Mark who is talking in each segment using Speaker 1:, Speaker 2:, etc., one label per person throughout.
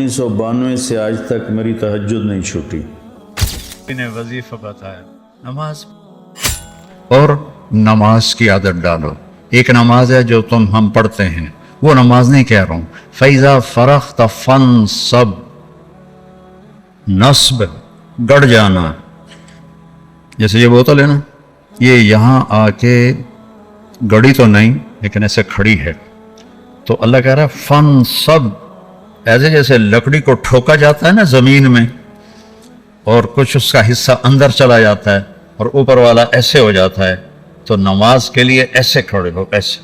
Speaker 1: 1992 سے آج تک میری تہجد نہیں چھوٹی۔
Speaker 2: انہیں وظیفہ بتایا نماز، اور نماز کی عادت ڈالو۔ ایک نماز ہے جو ہم پڑھتے ہیں، وہ نماز نہیں کہہ رہا ہوں۔ فَإِذَا فَرَغْتَ فَانْصَبْ، نصب گڑ جانا، جیسے یہ بوتل ہے نا، یہ یہاں آ کے گڑی تو نہیں لیکن ایسے کھڑی ہے، تو اللہ کہہ رہا ہے فَانْصَبْ، ایسے جیسے لکڑی کو ٹھوکا جاتا ہے نا زمین میں، اور کچھ اس کا حصہ اندر چلا جاتا ہے اور اوپر والا ایسے ہو جاتا ہے، تو نماز کے لیے ایسے کھڑے ہو، ایسے۔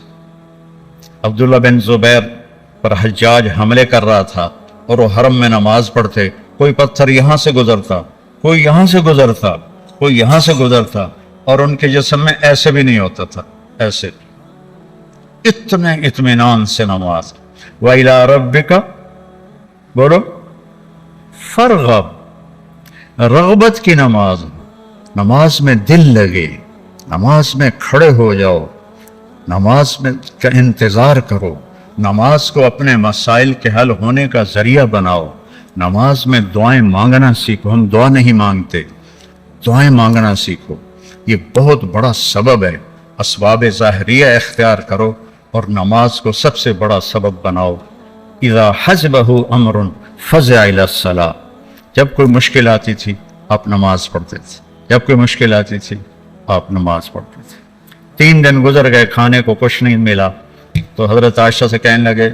Speaker 2: عبداللہ بن زبیر پر حجاج حملے کر رہا تھا اور وہ حرم میں نماز پڑھتے، کوئی پتھر یہاں سے گزرتا، کوئی یہاں سے گزرتا، کوئی یہاں سے گزرتا، اور ان کے جسم میں ایسے بھی نہیں ہوتا تھا، ایسے۔ اتنے اطمینان سے نماز۔ وَإِلَىٰ رَبِّكَ، بولو، فَارْغَب، رغبت کی نماز، نماز میں دل لگے، نماز میں کھڑے ہو جاؤ، نماز میں کا انتظار کرو، نماز کو اپنے مسائل کے حل ہونے کا ذریعہ بناؤ، نماز میں دعائیں مانگنا سیکھو۔ ہم دعا نہیں مانگتے، دعائیں مانگنا سیکھو، یہ بہت بڑا سبب ہے۔ اسباب ظاہریہ اختیار کرو اور نماز کو سب سے بڑا سبب بناؤ۔ اذا حزبہ امر فزع الی الصلاۃ، جب کوئی مشکل آتی تھی آپ نماز پڑھتے تھے، جب کوئی مشکل آتی تھی آپ نماز پڑھتے تھے۔ 3 دن گزر گئے، کھانے کو کچھ نہیں ملا، تو حضرت عائشہ سے کہنے لگے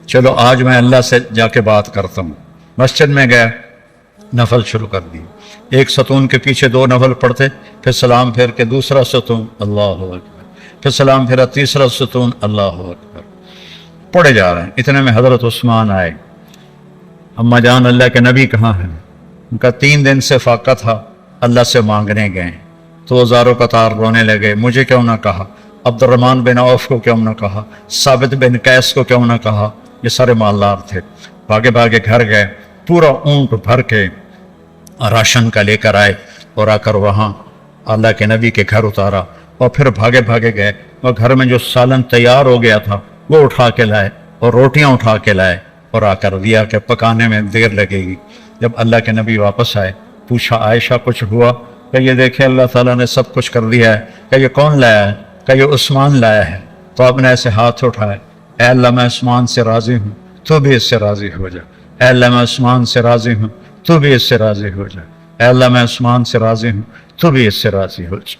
Speaker 2: چلو آج میں اللہ سے جا کے بات کرتا ہوں۔ مسجد میں گیا، نفل شروع کر دی، ایک ستون کے پیچھے 2 نفل پڑھتے، پھر سلام پھیر کے دوسرا ستون، اللہ اکبر، پھر سلام پھیرا تیسرا ستون، اللہ اکبر، پڑھے جا رہے ہیں۔ اتنے میں حضرت عثمان آئے، اما جان اللہ کے نبی کہاں ہیں؟ ان کا 3 دن سے فاقہ تھا، اللہ سے مانگنے گئے، تو ہزاروں قطار رونے لگے، مجھے کیوں نہ کہا، عبد الرحمن بن عوف کو کیوں نہ کہا، ثابت بن قیس کو کیوں نہ کہا، یہ سارے مالدار تھے۔ بھاگے بھاگے گھر گئے، پورا اونٹ بھر کے راشن کا لے کر آئے، اور آ کر وہاں اللہ کے نبی کے گھر اتارا، اور پھر بھاگے بھاگے گئے اور گھر میں جو سالن تیار ہو گیا تھا وہ اٹھا کے لائے، اور روٹیاں اٹھا کے لائے، اور آ کر دیا کہ پکانے میں دیر لگے گی۔ جب اللہ کے نبی واپس آئے، پوچھا عائشہ کچھ ہوا؟ کہ یہ دیکھیں اللہ تعالیٰ نے سب کچھ کر دیا ہے۔ کہ یہ کون لایا ہے؟ کہ یہ عثمان لایا ہے۔ تو آپ نے ایسے ہاتھ اٹھائے، اے اللہ میں عثمان سے راضی ہوں، تو بھی اس سے راضی ہو جا۔ اے اللہ میں عثمان سے راضی ہوں، تو بھی اس سے راضی ہو جا۔ اے اللہ میں عثمان سے راضی ہوں، تو بھی اس سے راضی ہو جا۔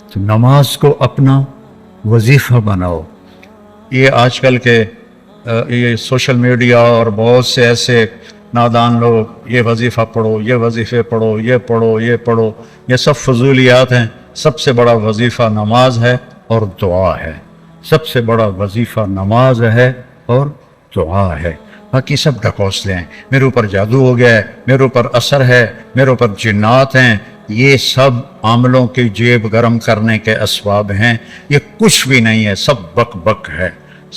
Speaker 2: تو نماز کو اپنا وظیفہ بناؤ۔ یہ آج کل کے یہ سوشل میڈیا اور بہت سے ایسے نادان لوگ، یہ وظیفہ پڑھو، یہ وظیفے پڑھو، یہ پڑھو، یہ پڑھو، یہ سب فضولیات ہیں۔ سب سے بڑا وظیفہ نماز ہے اور دعا ہے، سب سے بڑا وظیفہ نماز ہے اور دعا ہے۔ باقی سب ڈھکوسلے ہیں، میرے اوپر جادو ہو گیا ہے، میرے اوپر اثر ہے، میرے اوپر جنات ہیں، یہ سب عاملوں کی جیب گرم کرنے کے اسباب ہیں۔ یہ کچھ بھی نہیں ہے، سب بک بک ہے،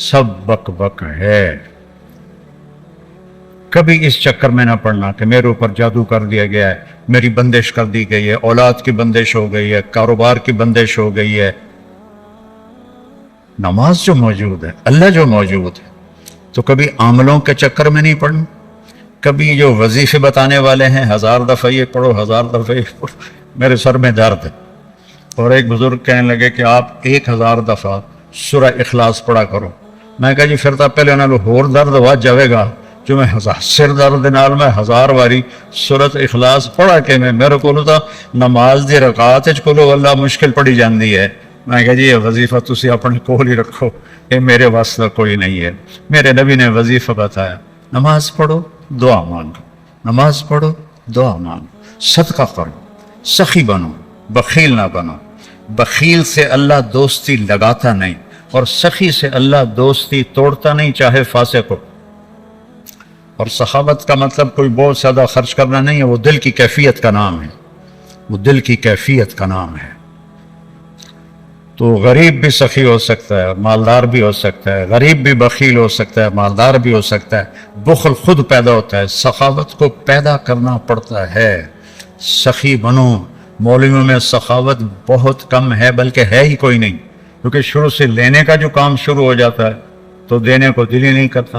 Speaker 2: سب بک بک ہے۔ کبھی اس چکر میں نہ پڑنا کہ میرے اوپر جادو کر دیا گیا ہے، میری بندش کر دی گئی ہے، اولاد کی بندش ہو گئی ہے، کاروبار کی بندش ہو گئی ہے۔ نماز جو موجود ہے، اللہ جو موجود ہے، تو کبھی عاملوں کے چکر میں نہیں پڑنا۔ کبھی جو وظیفے بتانے والے ہیں 1000 دفعہ یہ پڑھو، 1000 دفعہ یہ پڑھو، میرے سر میں درد ہے۔ اور ایک بزرگ کہنے لگے کہ آپ 1000 دفعہ سورہ اخلاص پڑھا کرو۔ میں کہا جی پھر تو پہلے انہوں نے اور درد ہوا جاوے گا جو میں سر درد نال میں 1000 واری سورۃ اخلاص پڑھا کے میرے کو تو نماز دی رکعت وچ کولو اللہ مشکل پڑی جاندی ہے۔ میں کہا جی یہ وظیفہ تسی اپنے کول ہی رکھو، یہ میرے واسطے کوئی نہیں ہے۔ میرے نبی نے وظیفہ بتایا، نماز پڑھو، دعا مانگو، نماز پڑھو، دعا مانگو، صدقہ کرو، سخی بنو، بخیل نہ بنو۔ بخیل سے اللہ دوستی لگاتا نہیں، اور سخی سے اللہ دوستی توڑتا نہیں، چاہے فاسق ہو۔ اور سخاوت کا مطلب کوئی بہت زیادہ خرچ کرنا نہیں ہے، وہ دل کی کیفیت کا نام ہے، وہ دل کی کیفیت کا نام ہے۔ تو غریب بھی سخی ہو سکتا ہے، مالدار بھی ہو سکتا ہے، غریب بھی بخیل ہو سکتا ہے، مالدار بھی ہو سکتا ہے۔ بخل خود پیدا ہوتا ہے، سخاوت کو پیدا کرنا پڑتا ہے۔ سخی بنو۔ مولویوں میں سخاوت بہت کم ہے، بلکہ ہے ہی کوئی نہیں، کیونکہ شروع سے لینے کا جو کام شروع ہو جاتا ہے تو دینے کو دل ہی نہیں کرتا۔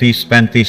Speaker 2: 30-35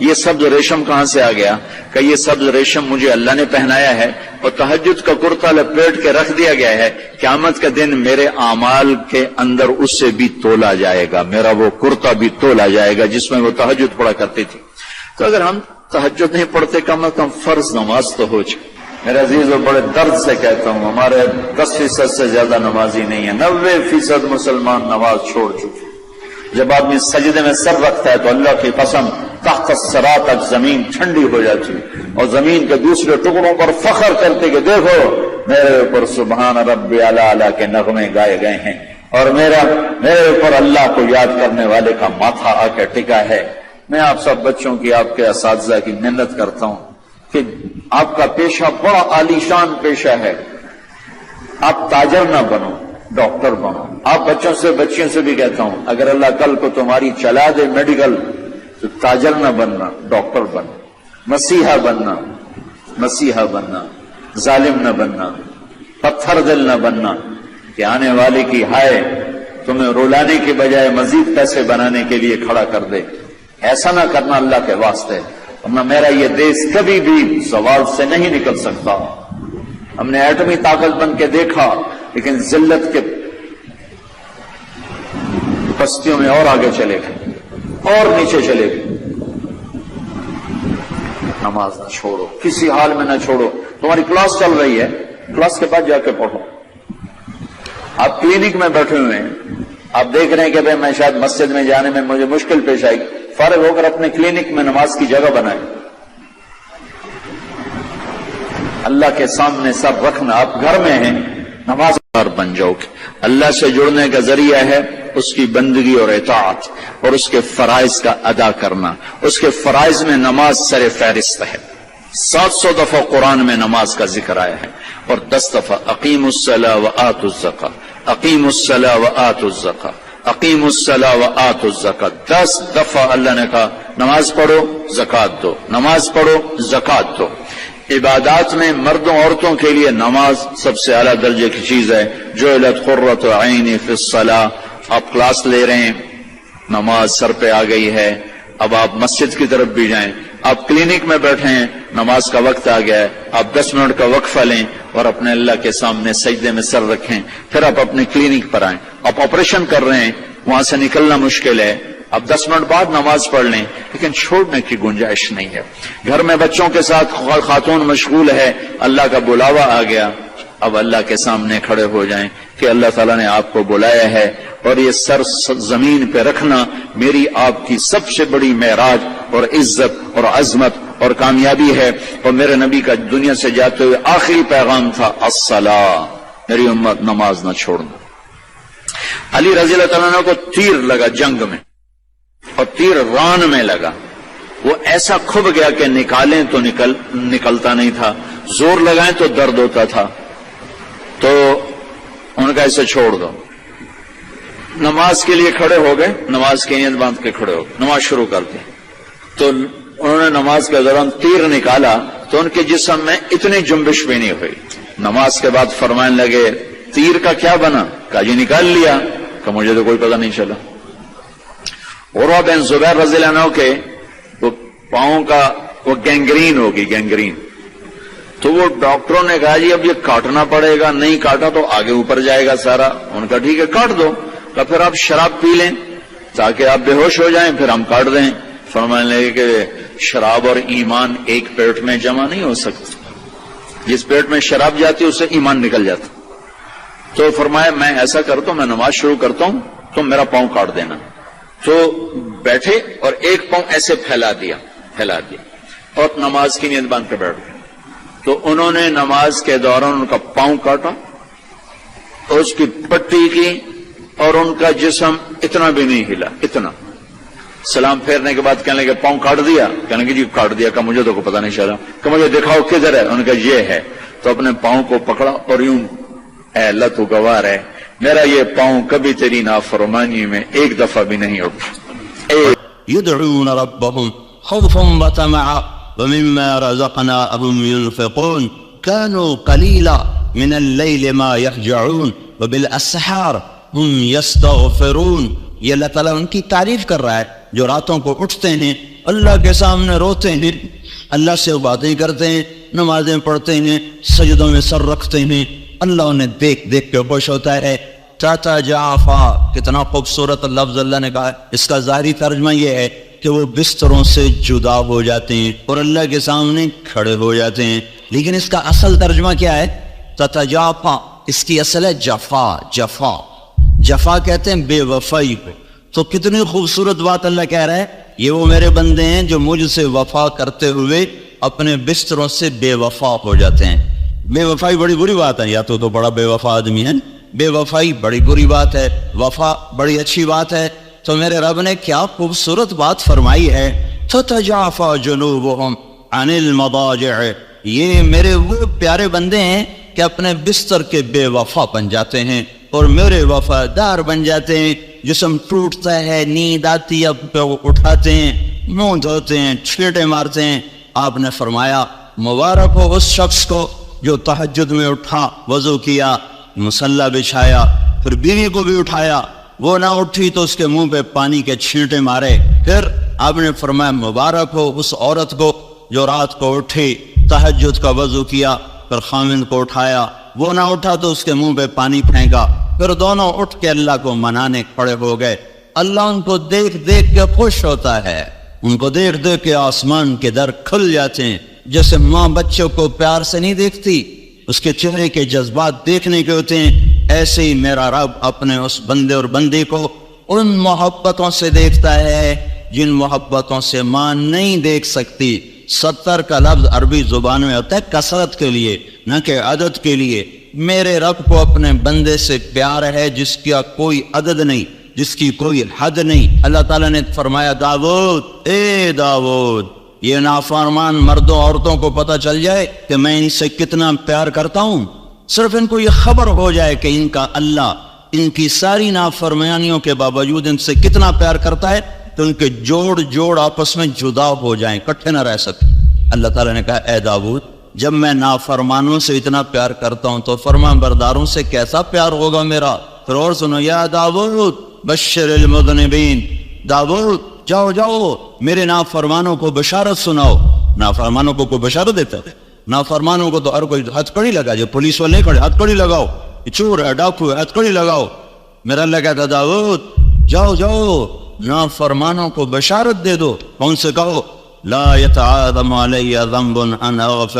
Speaker 3: یہ سبز ریشم کہاں سے آ گیا؟ کہ یہ سبز ریشم مجھے اللہ نے پہنایا ہے اور تہجد کا کرتا لپیٹ کے رکھ دیا گیا ہے، قیامت کے دن میرے اعمال کے اندر اس سے بھی تولا جائے گا، میرا وہ کرتا بھی تولا جائے گا جس میں وہ تہجد پڑھا کرتی تھی۔ تو اگر ہم تہجد نہیں پڑھتے، کم از کم فرض نماز تو ہو جائے۔ میرے عزیزو، بڑے درد سے کہتا ہوں، ہمارے 10% سے زیادہ نمازی نہیں ہے، 90% مسلمان نماز چھوڑ چکے۔ جب آدمی سجدے میں سر رکھتا ہے تو اللہ کی قسم تحت الثری تک زمین ٹھنڈی ہو جاتی ہے، اور زمین کے دوسرے ٹکڑوں پر فخر کرتے کہ دیکھو میرے اوپر سبحان ربی اعلیٰ کے نغمے گائے گئے ہیں، اور میرے اوپر اللہ کو یاد کرنے والے کا ماتھا آ کے ٹکا ہے۔ میں آپ سب بچوں کی، آپ کے اساتذہ کی محنت کرتا ہوں کہ آپ کا پیشہ بڑا عالیشان پیشہ ہے، آپ تاجر نہ بنو، ڈاکٹر بنو۔ آپ بچوں سے، بچیوں سے بھی کہتا ہوں، اگر اللہ کل کو تمہاری چلا دے میڈیکل تو تاجر نہ بننا، ڈاکٹر بننا، مسیحا بننا، ظالم نہ بننا، پتھر دل نہ بننا کہ آنے والے کی ہائے تمہیں رولانے کے بجائے مزید پیسے بنانے کے لیے کھڑا کر دے۔ ایسا نہ کرنا اللہ کے واسطے، ورنہ میرا یہ دیش کبھی بھی زوال سے نہیں نکل سکتا۔ ہم نے ایٹمی طاقت بن کے دیکھا، لیکن ذلت کے بستیوں میں اور آگے چلے گئے اور نیچے چلے گئے۔ نماز نہ چھوڑو، کسی حال میں نہ چھوڑو۔ تمہاری کلاس چل رہی ہے، کلاس کے بعد جا کے پڑھو۔ آپ کلینک میں بیٹھے ہوئے ہیں، آپ دیکھ رہے ہیں کہ بھئی میں شاید مسجد میں جانے میں مجھے مشکل پیش آئی، فارغ ہو کر اپنے کلینک میں نماز کی جگہ بنائیں۔ اللہ کے سامنے سب رکھنا، آپ گھر میں ہیں، نماز بن جاؤ گے۔ اللہ سے جڑنے کا ذریعہ ہے اس کی بندگی اور اطاعت اور اس کے فرائض کا ادا کرنا۔ اس کے فرائض میں نماز سر فہرست ہے۔ 700 دفعہ قرآن میں نماز کا ذکر آیا ہے، اور 10 دفعہ اقیموا الصلاۃ وآتوا الزکاۃ، اقیموا الصلاۃ وآتوا الزکاۃ، اقیموا الصلاۃ وآتوا الزکاۃ۔ 10 دفعہ اللہ نے کہا نماز پڑھو، زکوٰۃ دو، نماز پڑھو، زکوٰۃ دو۔ عبادات میں مردوں عورتوں کے لیے نماز سب سے اعلیٰ درجے کی چیز ہے۔ جعلت قرۃ عینی فی الصلاۃ۔ آپ کلاس لے رہے ہیں، نماز سر پہ آ گئی ہے، اب آپ مسجد کی طرف بھی جائیں۔ آپ کلینک میں بیٹھے ہیں، نماز کا وقت آ گیا ہے، آپ 10 منٹ کا وقفہ لیں اور اپنے اللہ کے سامنے سجدے میں سر رکھیں، پھر آپ اپنے کلینک پر آئیں۔ آپ آپریشن کر رہے ہیں، وہاں سے نکلنا مشکل ہے، اب 10 منٹ بعد نماز پڑھ لیں، لیکن چھوڑنے کی گنجائش نہیں ہے۔ گھر میں بچوں کے ساتھ خاتون مشغول ہے، اللہ کا بلاوا آ گیا، اب اللہ کے سامنے کھڑے ہو جائیں کہ اللہ تعالیٰ نے آپ کو بلایا ہے، اور یہ سر زمین پہ رکھنا میری آپ کی سب سے بڑی معراج اور عزت اور عظمت اور کامیابی ہے۔ اور میرے نبی کا دنیا سے جاتے ہوئے آخری پیغام تھا الصلاۃ، میری امت نماز نہ چھوڑنا۔ علی رضی اللہ تعالیٰ عنہ کو تیر لگا جنگ میں، اور تیر ران میں لگا، وہ ایسا کھب گیا کہ نکالیں تو نکلتا نہیں تھا، زور لگائیں تو درد ہوتا تھا، تو ان کا اسے چھوڑ دو۔ نماز کے لیے کھڑے ہو گئے، نماز کی نیت باندھ کے کھڑے ہو گئے، نماز شروع کر دی، تو انہوں نے نماز کے دوران تیر نکالا تو ان کے جسم میں اتنی جنبش بھی نہیں ہوئی۔ نماز کے بعد فرمانے لگے تیر کا کیا بنا؟ کہا جی نکال لیا، کہ مجھے تو کوئی پتہ نہیں چلا۔ عروہ بن زبیر رضی اللہ عنہ کے وہ پاؤں کا وہ گینگرین ہوگی، گینگرین، تو وہ ڈاکٹروں نے کہا جی اب یہ کاٹنا پڑے گا، نہیں کاٹا تو آگے اوپر جائے گا سارا۔ ان کا ٹھیک ہے کاٹ دو، تو پھر آپ شراب پی لیں تاکہ آپ بے ہوش ہو جائیں، پھر ہم کاٹ دیں۔ فرمانے لگے کہ شراب اور ایمان ایک پیٹ میں جمع نہیں ہو سکتے، جس پیٹ میں شراب جاتی ہے اس سے ایمان نکل جاتا۔ تو فرمایا میں ایسا کرتا ہوں، میں نماز شروع کرتا ہوں، تم میرا پاؤں کاٹ دینا۔ تو بیٹھے اور ایک پاؤں ایسے پھیلا دیا اور نماز کی نیت باندھ کے بیٹھ گئے۔ تو انہوں نے نماز کے دوران ان کا پاؤں کاٹا، اس کی پٹی کی، اور ان کا جسم اتنا بھی نہیں ہلا، اتنا۔ سلام پھیرنے کے بعد کہنے لگے پاؤں کاٹ دیا؟ کہنے لگے جی کاٹ دیا۔ کہ مجھے تو کوئی پتہ نہیں چلا، کہ مجھے دکھاؤ کدھر ہے؟ ان کا یہ ہے۔ تو اپنے پاؤں کو پکڑا اور یوں، اے اللہ تو گواہ ہے میرا یہ پاؤں کبھی تیری نافرمانی میں ایک دفعہ بھی نہیں اٹھا۔
Speaker 4: يدعون ربهم خوفا وطمعا ومما رزقناهم ينفقون كانوا قليلا من الليل ما يهجعون وبالأسحار هم يستغفرون۔ یہ اللہ تعالیٰ ان کی تعریف کر رہا ہے جو راتوں کو اٹھتے ہیں اللہ کے سامنے روتے ہیں، اللہ سے باتیں کرتے ہیں، نمازیں پڑھتے ہیں، سجدوں میں سر رکھتے ہیں، اللہ انہیں دیکھ دیکھ کے خوش ہوتا ہے۔ تتجافا، کتنا خوبصورت لفظ اللہ نے کہا ہے۔ اس کا ظاہری ترجمہ یہ ہے کہ وہ بستروں سے جدا ہو جاتے ہیں اور اللہ کے سامنے کھڑے ہو جاتے ہیں، لیکن اس کا اصل ترجمہ کیا ہے؟ تتجافا، اس کی اصل ہے جفا۔ جفا، جفا کہتے ہیں بے وفائی کو۔ تو کتنی خوبصورت بات اللہ کہہ رہا ہے، یہ وہ میرے بندے ہیں جو مجھ سے وفا کرتے ہوئے اپنے بستروں سے بے وفا ہو جاتے ہیں۔ بے وفائی بڑی بری بات ہے، یا تو بڑا بے وفا آدمی ہے، بے وفائی بڑی بری بات ہے، وفا بڑی اچھی بات ہے۔ تو میرے رب نے کیا خوبصورت بات فرمائی ہے، تتجافا جنوبہم عن المضاجع، یہ میرے وہ پیارے بندے ہیں کہ اپنے بستر کے بے وفا بن جاتے ہیں اور میرے وفادار بن جاتے ہیں۔ جسم ٹوٹتا ہے، نیند آتی ہے، اٹھاتے ہیں، منہ دھوتے ہیں، چھیٹے مارتے ہیں۔ آپ نے فرمایا مبارک ہو اس شخص کو جو تہجد میں اٹھا، وضو کیا، مصلی بچھایا، پھر بیوی کو بھی اٹھایا، وہ نہ اٹھی تو اس کے منہ پہ پانی کے چھینٹے مارے۔ پھر آپ نے فرمایا مبارک ہو اس عورت کو جو رات کو اٹھی، تہجد کا وضو کیا، پھر خامن کو اٹھایا، وہ نہ اٹھا تو اس کے منہ پہ پانی پھینکا، پھر دونوں اٹھ کے اللہ کو منانے کھڑے ہو گئے۔ اللہ ان کو دیکھ دیکھ کے خوش ہوتا ہے، ان کو دیکھ دیکھ کے آسمان کے در کھل جاتے ہیں۔ جیسے ماں بچوں کو پیار سے نہیں دیکھتی، اس کے چہرے کے جذبات دیکھنے کے ہوتے ہیں، ایسے ہی میرا رب اپنے اس بندے اور بندی کو ان محبتوں سے دیکھتا ہے جن محبتوں سے ماں نہیں دیکھ سکتی۔ 70 کا لفظ عربی زبان میں ہوتا ہے کثرت کے لیے، نہ کہ عدد کے لیے۔ میرے رب کو اپنے بندے سے پیار ہے جس کا کوئی عدد نہیں، جس کی کوئی حد نہیں۔ اللہ تعالیٰ نے فرمایا داؤد، اے داؤد، یہ نافرمان مردوں عورتوں کو پتہ چل جائے کہ میں ان سے کتنا پیار کرتا ہوں، صرف ان کو یہ خبر ہو جائے کہ ان کا اللہ ان کی ساری نافرمانیوں کے باوجود ان سے کتنا پیار کرتا ہے، تو ان کے جوڑ جوڑ آپس میں جدا ہو جائیں، اکٹھے نہ رہ سکیں۔ اللہ تعالیٰ نے کہا اے داؤد، جب میں نافرمانوں سے اتنا پیار کرتا ہوں تو فرمان برداروں سے کیسا پیار ہوگا میرا۔ پھر اور سنو، یا داؤد بشر المذنبین، داؤد جاؤ جاؤ میرے نافرمانوں کو بشارت سناؤ۔ نافرمانوں کو کوئی بشارت دیتا ہے؟ نافرمانوں کو تو ہر کوئی ہتھ کڑی لگا، جو پولیس والے کھڑے ہتھ کڑی لگاؤ، یہ چور ہے، ڈاکو ہے، ہتھ کڑی لگاؤ۔ میرا اللہ کہتا داؤد جاؤ جاؤ نافرمانوں کو بشارت دے دو۔ کون سے کہو؟ لا يتعاظم علی ذنب ان اغفر